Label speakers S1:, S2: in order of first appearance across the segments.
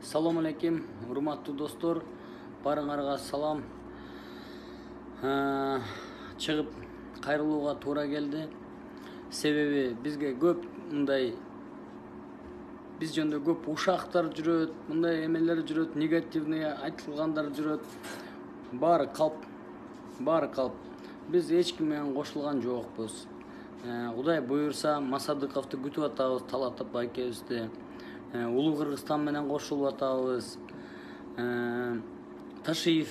S1: Салам алейкум, урматтуу достор. Барыңарга салам. Чыгып кайрылууга туура келди. Себеби бизге көп мындай биз жөнүндө көп ушактар жүрөт, мындай эмелер жүрөт, негативный айтылгандар жүрөт. Баары калп. Биз эч ким менен кошулган жокпуз. Кудай буйрса Масадыковду күтүп атабыз, Талат байкебизди. Улуу Кыргызстан менен кошулуп атабыз. Ташиев,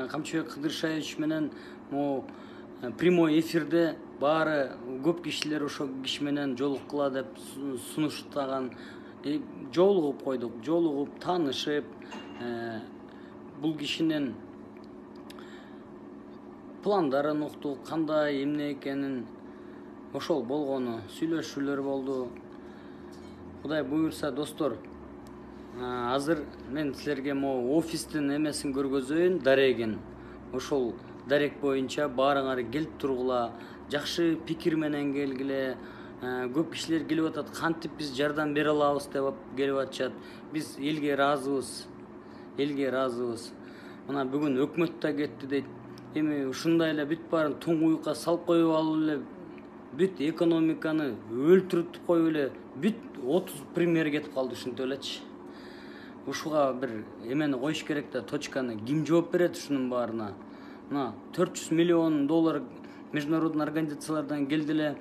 S1: Камчыбек Кыдыршаевич менен прямой эфирде баары көп кишилер ошол киши менен жолуккула деп сунуштаган. Жолугуп койдук, жолугуп, таанышып, бул кишинин пландарын уктук, кандай эмне экенин, ошол болгону, сүйлөшүүлөр болду. Кудай буйрса достор, азыр мен силерге офистин эмесин көргөзөйүн, дарегин. Ошол дарек боюнча баарыңар келип тургула, жакшы пикир менен келгиле. Көп кишилер келип атат, кантип биз жардам бере алабыз деп келип атышат. Биз элге ыраазыбыз. Мына бүгүн өкмөт да кетти дейт. Эми ушундай эле бүт баарын туңгуюкка салып коюп алып эле бүт экономиканы өлтүрүп коюп эле бүт 30 премьер кетип калды, ушинтип элечи. Ушуга бир эмени коюш керек да, точканы. Ким жооп берет ушунун баарына? Мына 400 миллион доллар международный организациялардан келди эле.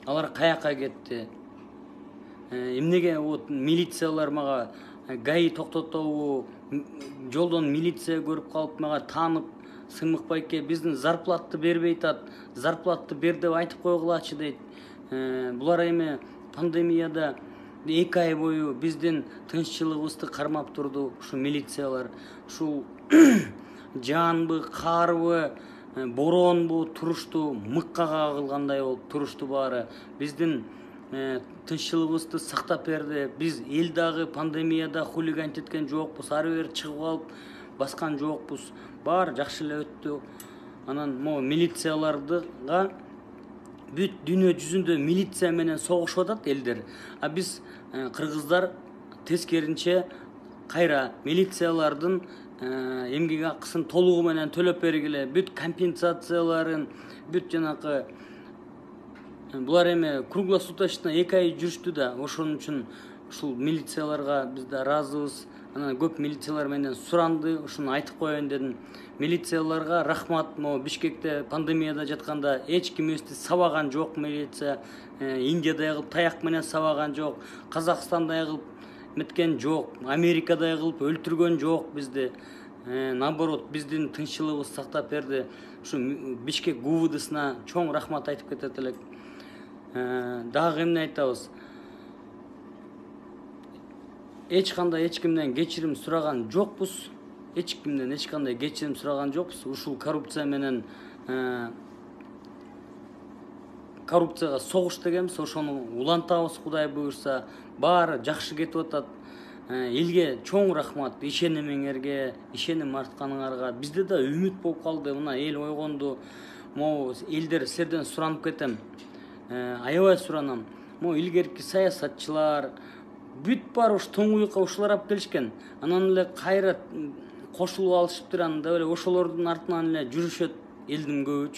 S1: Алар каяка кетти? Эмнеге вот милициялар мага ГАИ токтотобу, жолдон милиция көрүп калып мага таанып, Сымык байке биздин зарплатты бербей атат, зарплатты бер деп айтып койгулачы дейт. Булар эми пандемияда 2 ай бою биздин тынччылыгыбызды кармап турду ушу милициялар. Ушул жаанбы, карбы, боронбу турушту, мыкка кагылгандай болуп турушту баары. Биздин тынччылыгыбызды сактап берди. Биз эл дагы пандемияда хулиганить эткен жокпуз, ары бери чыгып алып баскан жокпуз. Баары жакшы эле өттү. Анан милицияларга бүт дүйнө жүзүндө милиция менен согушуп атат элдер. А биз кыргыздар тескеринче кайра милициялардын эмгек акысын толугу менен төлөп бергиле, бүт компенсацияларын, бүт жанакы булар эми круглосуточно 2 ай жүрүштү да. Ошон үчүн ушул милицияларга биз да ыраазыбыз. Анан көп милициялар менен суранды, ушуну айтып коеюн дедим. Милицияларга рахмат. Бишкекте пандемияда жатканда эч ким эсти сабаган жок милиция. Индиядай кылып таяк менен сабаган жок, Казакстандай кылып меткен жок, Америкадай кылып өлтүргөн жок бизди. Наоборот, биздин тынччылыгыбызды сактап берди. Ушу Бишкек ГУВДсына чоң рахмат айтып кетет элек. Дагы эмне айтабыз? Эч кимден кечирим сураган жокпуз. Ушул коррупция менен коррупцияга согуш дегенбиз, ошону улантабыз Кудай буйрса. Баары жакшы кетип атат. Элге чоң рахмат, ишенимиңерге, ишеним артканыңарга. Бизде да үмүт болуп калды. Мына эл ойгонду. Элдер силерден суранып кетем. Аябай суранам. Илгерки саясатчылар бүт баары ушу туңгуюкка ушулар алып келишкен. Анан эле кайра кошулуп алышыптыр. Анда эле ошолордун артынан эле жүрүшөт элдин көбүч.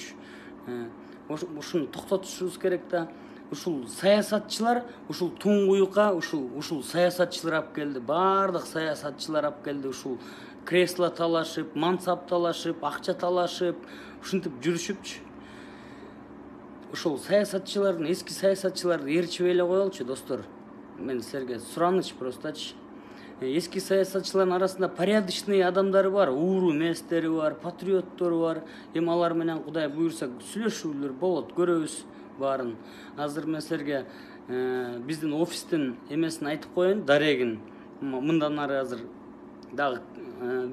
S1: Ушуну токтотушубуз керек да. Ушул саясатчылар, ушул туңгуюкка ушул саясатчылар алып келди. Баардык саясатчылар алып келди. Ушул кресло талашып, мансап талашып, акча талашып, ушинтип жүрүшүпчү. Ушул саясатчылардын, эски саясатчыларды ээрчибей эле коелучу достор. Мен силерге сураныч простачы. Эски саясатчылардын арасында порядочный адамдары бар, ууру эместери бар, патриоттору бар. Эми алар менен Кудай буйрса сүйлөшүүлөр болот, көрөбүз баарын. Азыр мен силерге биздин офистин эмесин айтып коеюн, дарегин. Мындан ары азыр дагы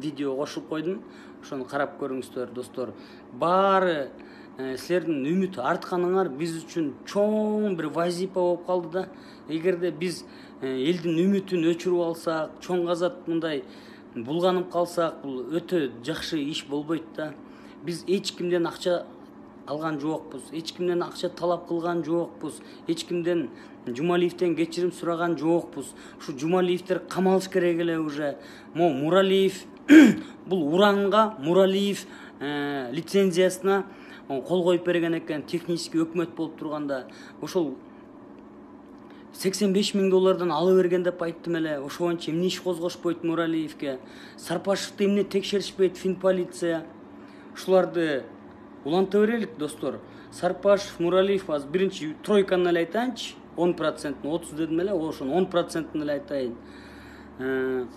S1: видео кошуп койдум. Ошону карап көрүңүздөр достор. Баары силердин үмүт артканыңар биз үчүн чоң бир вазипа болуп калды да. Эгерде биз элдин үмүтүн өчүрүп алсак, чоң казат мындай булганып калсак, бул өтө жакшы иш болбойт да. Биз эч кимден акча алган жокпуз, эч кимден акча талап кылган жокпуз, эч кимден Жумалиевден кечирим сураган жокпуз. Ушу Жумалиевдер камалыш керек эле уже. Муралиев бул уранга Муралиев лицензиясына кол коюп берген экен, технический өкмөт болуп турганда. Ошол $85,000 алып берген деп айттым эле. Ошо боюнча эмне иш козгошпойт Муралиевке? Сарпашевди эмне текшеришпейт Финполиция? Ушуларды уланта берелик, достор. Сарпашев, Муралиев аз биринчи тройканы эле айтайынчы. 10%, 30 дедим эле, ошон 10% эле айтайын.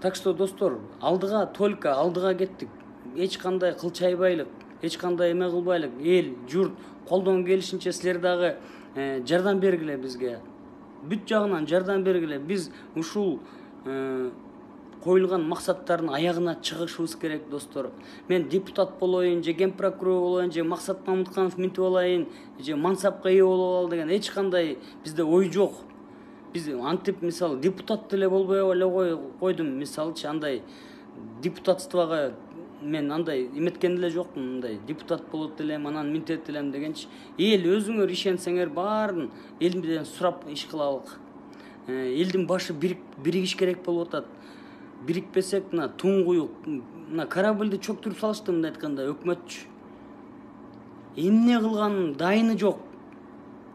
S1: Так что, достор, алдыга только алдыга кеттик. Эч кандай кылчайбайлык, эч кандай эме кылбайлык. Эл, журт колдон келишинче силер дагы жардам бергиле бизге. Бүт жагынан жардам бергиле. Биз ушул коюлган максаттардын аягына чыгышыбыз керек, достор. Мен депутат болоюн, же ген прокурор болоюн, же Максат Мамытканов минтип алайын, же мансапка ээ болуп ал деген эч кандай бизде ой жок. Биз антип мисалы депутат деле болбой эле койдум, мисалычы андай депутатствого мен андай эметкен деле жокмун, мындай депутат болот элем, анан минтет элем дегенчи. Эл өзүңөр ишенсеңер баарын эл менен сурап иш кылалык. Элдин башы биригиш керек болуп атат. Бирикпесек, мына туңгуюк, мына корабльди чөктүрүп салышты, мындай айтканда өкмөтчү. Эмне кылган дайыны жок.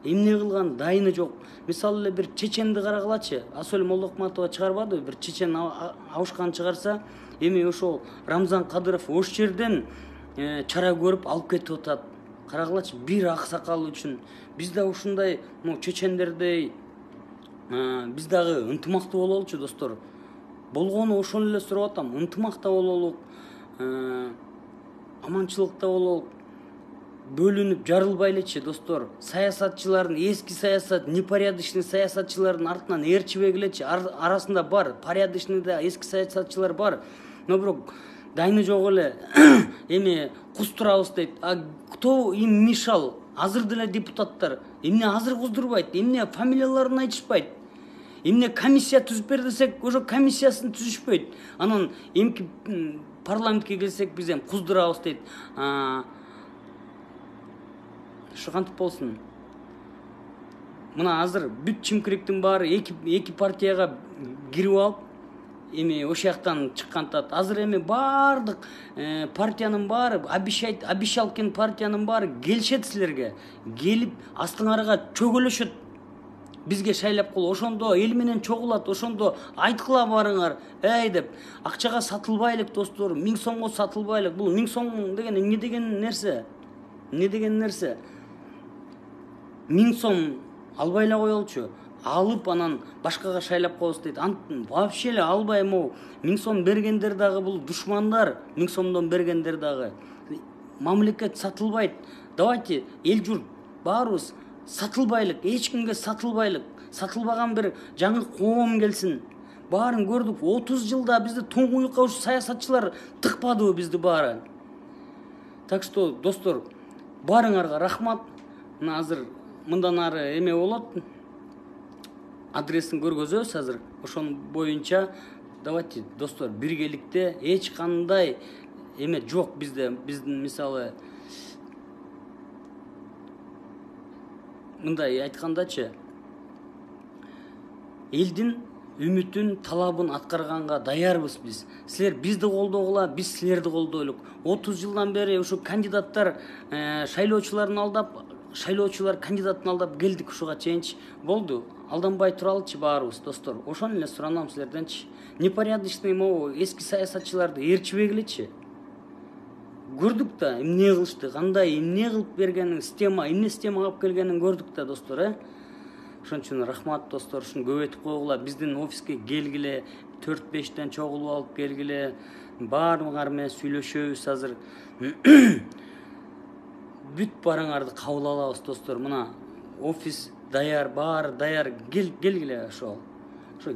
S1: Эмне кылган дайыны жок. Мисалы эле бир чеченди карагылачы. Асөл Молдокматова чыгарбады, бир чечен абышкан чыгарса, эми ошол Рамзан Кадыров ош жерден чара көрүп алып кетип атат. Карагылачы, бир аксакал үчүн. Биз да ушундай чечендердей биз дагы ынтымактуу бололучу, достор. Болгону ошону эле сурап атам. Ынтымакта бололук, аманчылыкта бололук. Бөлүнүп жарылбайлычы, достор. Саясатчылардын, эски саясат, непорядочный саясатчылардын артынан ээрчибегилечи. Арасында бар, порядочный да эски саясатчылар бар. Но бирок дайны жок эле. Эми куздурабыз дейт. А кто им мешал? Азыр деле депутаттар эмне азыр куздурбайт? Эмне фамилияларын айтышпайт? Эмне комиссия түзүп бер десек, ошо комиссиясын түзүшпөйт. Анан эмки парламентке келсек биз эм куздурабыз дейт. Ошо кантип болсун? Мына азыр бүт чимкириктин баары эки партияга кирип алып, эми ошол жактан чыккантат. Азыр эми баардык партиянын баары, обещалкен партиянын баары келишет силерге. Келип астыңарга чөгөлөшөт. Бизге шайлап кыл, ошондо эл менен чогулат, ошондо айткыла барыңар, эй деп. Акчага сатылбайлык, достор, 1000 сомго сатылбайлык. Бул 1000 сом деген эмне деген нерсе? Эмне деген нерсе? 1000 сом албай эле коелучу. Алып анан башкага шайлап коебуз дейт. Вообще эле албай, 1000 сом бергендер дагы бул душмандар, 1000 сомдон бергендер дагы. Мамлекет сатылбайт. Давайте эл журт баарыбыз сатылбайлык, эч кимге сатылбайлык. Сатылбаган бир жаңы коом келсин. Баарын көрдүк. 30 жылда бизди туңгуюкка ушу саясатчылар тыкпадыбы бизди баары. Так что, достор, баарыңарга рахмат. Мына азыр мындан ары эме болот. Адресин көргөзөбүз азыр. Ошон боюнча давайте, достор, биргеликте эч кандай эме жок бизде. Биздин мисалы мындай айткандачы, элдин үмүтүн, талабын аткарганга даярбыз биз. Силер бизди колдогула, биз силерди колдойлук. 30 жылдан бери ушу кандидаттар шайлоочуларын алдап, шайлоочулар кандидатын алдап келдик ушуга чейинчи. Болду. Алданбай туралычы баарыбыз, достор. Ошону эле суранам силерденчи. Непорядочный эски саясатчыларды ээрчибегилечи. Көрдүк да эмне кылышты, кандай эмне кылып бергенин, эмне система алып келгенин көрдүк да, достор, Ошон үчүн рахмат, достор, ушуну көбөйтүп койгула. Биздин офиске келгиле, 4-5тен чогулуп алып келгиле. Баарыңар менен сүйлөшөбүз азыр. Бүт барыңарды кабыл алабыз, достор. Мына офис даяр, баары даяр. Келгиле ошо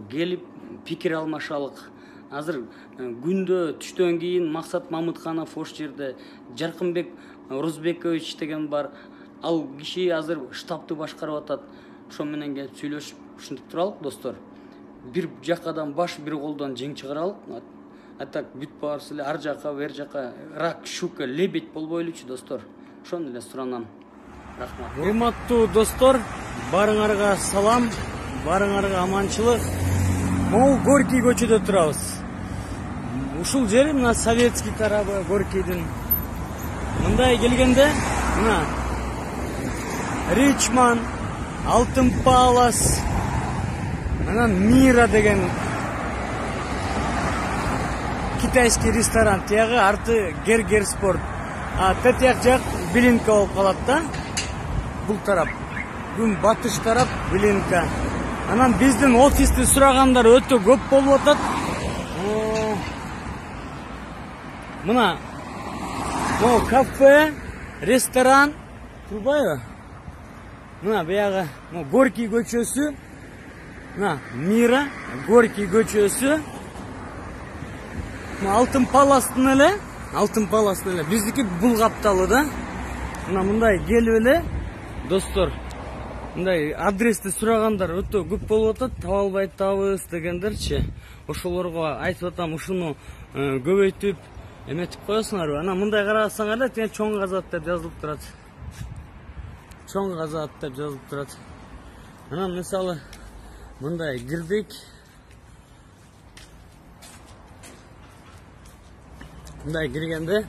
S1: келип пикир алмашалык. Азыр күндө түштөн кийин Максат Мамытканов ош жерде, Жаркынбек Орузбекович деген бар. Ал киши азыр штабты башкарып атат. Ошо менен келип сүйлөшүп ушинтип туралык, достор. Бир жакадан баш, бир колдон жең чыгаралык. А так бүт барысы эле ар жака бер жака рак, щука, лебедь болбойлучу достор. Ошону эле суранам. Рахмат. Урматтуу достор, барыңарга салам, барыңарга аманчылык. Могу Горький көчөдө турабыз. Ушул жер мына советский тарабы Горькийдин. Мындай келгенде мына Ричман, Алтын Палас, анан Мира деген китайский ресторан, тиягы арты Гергер спорт. А тетияк жак Билинка болуп калат да. Бул тарап. Күн батыш тарап Билинка. Анан биздин офисти сурагандар өтө көп болуп атат. Мына могу кафе, ресторан турбайбы? Мына биягы Горький көчөсү. Мына Мира, Горький көчөсү. Алтын Паластын эле, биздики бул капталы да. Мына мындай келип эле достор. Мындай адрести сурагандар өтө көп болуп атат, таба албай атабыз дегендерчи. Ошолорго айтып атам, ушуну көбөйтүп эметип коесуңарбы? Анан мындай карасаңар эле чоң казат деп жазылып турат. Чоң казат деп жазылып турат. Анан мисалы мындай кирдик. Мындай киргенде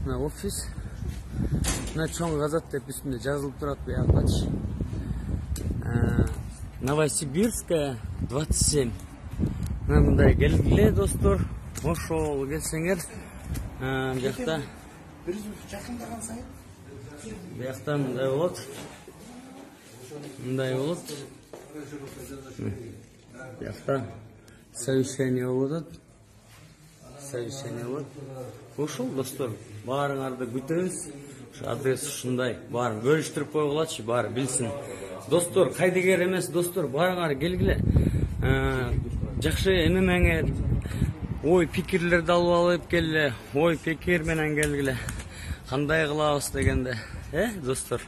S1: мына офис, мына чоң казат деп үстүндө жазылып турат буягачы. Новосибирская 27. Мына мындай келгиле достор. Ошол келсеңер, жакта жакындаган сайын бияқта мындай болот. Бияқта совещание болот. Ошол достор, баарыңарды күтөбүз. Адрес ушундай. Баарын бөлүштүрүп койгулачы, баары билсин. Достор, кайдыгер эмес достор, баарыңар келгиле. Жакшы эмемеңер, ой пикирлерди алып алып келгиле. Ой пикир менен келгиле. Кандай кылабыз дегенде, достор?